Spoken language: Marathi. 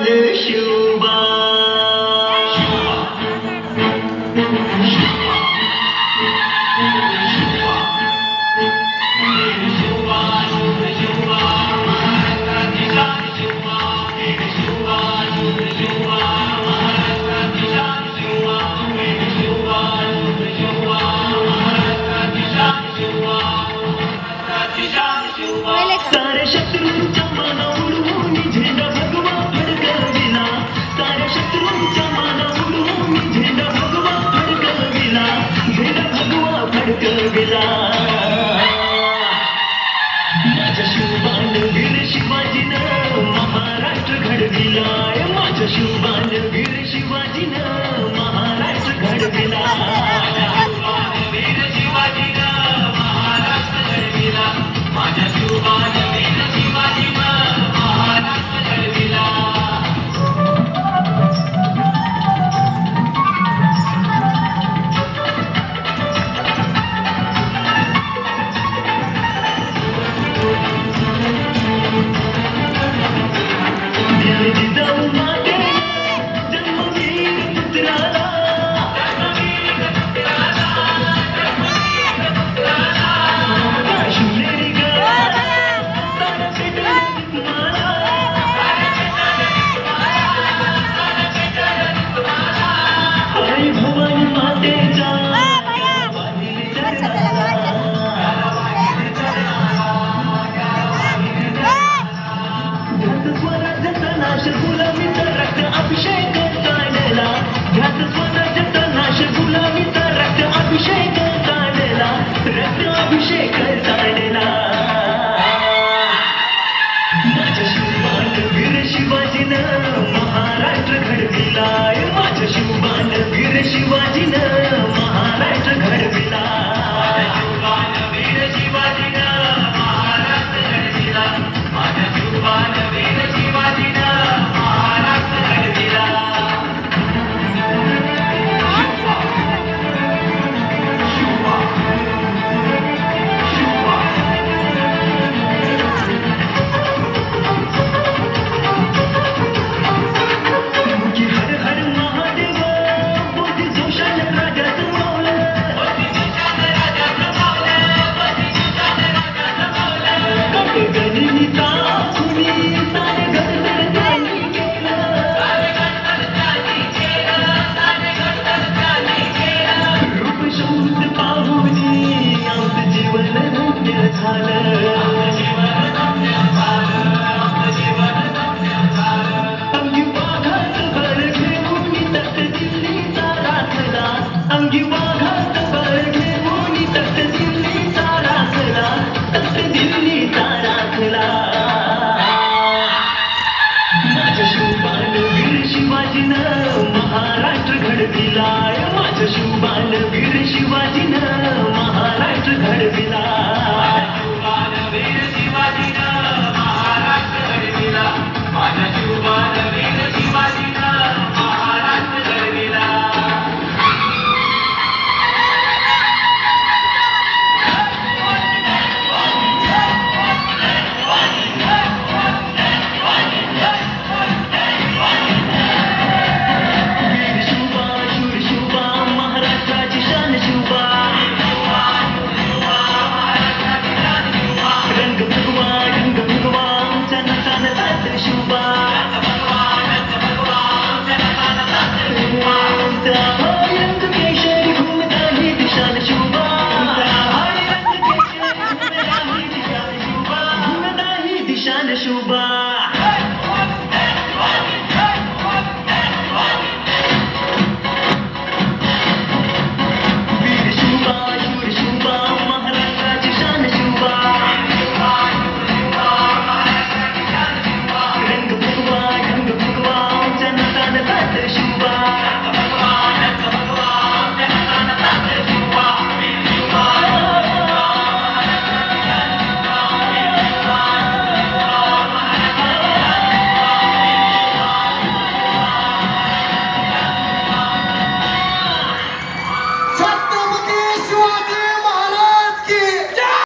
शिवबा सारे शत्रूंच्या मनावरून झेंडा भगवा फडकविला. सारे शत्रूंच्या मनावरून झेंडा भगवा फडकविला. झेंडा भगवा फडकविला. माझ्या शिवबान वीर शिवाजीनं महाराष्ट्र घडविला. माझ्या शिवबान वीर शिवाजीनं महाराष्ट्र घडविला. वीर शिवाजीनं महाराष्ट्र घडविला. माझ्या शिवबान वीर शिवाजीनं महाराष्ट्र घडविला. जिजाऊ माते जन्मवीर पुत्राला. शिवनेरी गडाला तारा पेटवली तुम्हाला. आई भवानी मातेच्या स्वराज्याचा नाश गुलामीचा रक्त अभिषेक काढला. ध्यास स्वराज्याचा नाश गुलामीचा रक्त अभिषेक काढला. रक्त अभिषेक काढला. माझ्या शिवबान वीर शिवाजीनं महाराष्ट्र घडविला. माझ्या शिवबान वीर शिवाजीनं महाराष्ट्र घडविला. शिवबान वीर शिवाजीनं महाराष्ट्र घडविला. माझ्या शिवबान वीर शिवाजीनं महाराष्ट्र घडविला. मुखी हर हर महादेव बोधी जोशान राजाचं मावलं. कटे गणिता कुणी सारे गणतर त्यांनी केलं. रूप शौर्य पाहुनी आमचं जीवन धन्य झालं. अंगी वाघात बळ घेऊन तख्त दिल्लीचा राखला. अंगी वाघात बळ घेऊन तख्त दिल्लीचा राखला. तख्त दिल्लीचा राखला. माझ्या शिवबान वीर शिवाजीनं महाराष्ट्र घडविला. माझ्या शिवबान वीर शिवाजीनं महाराष्ट्र घडविला.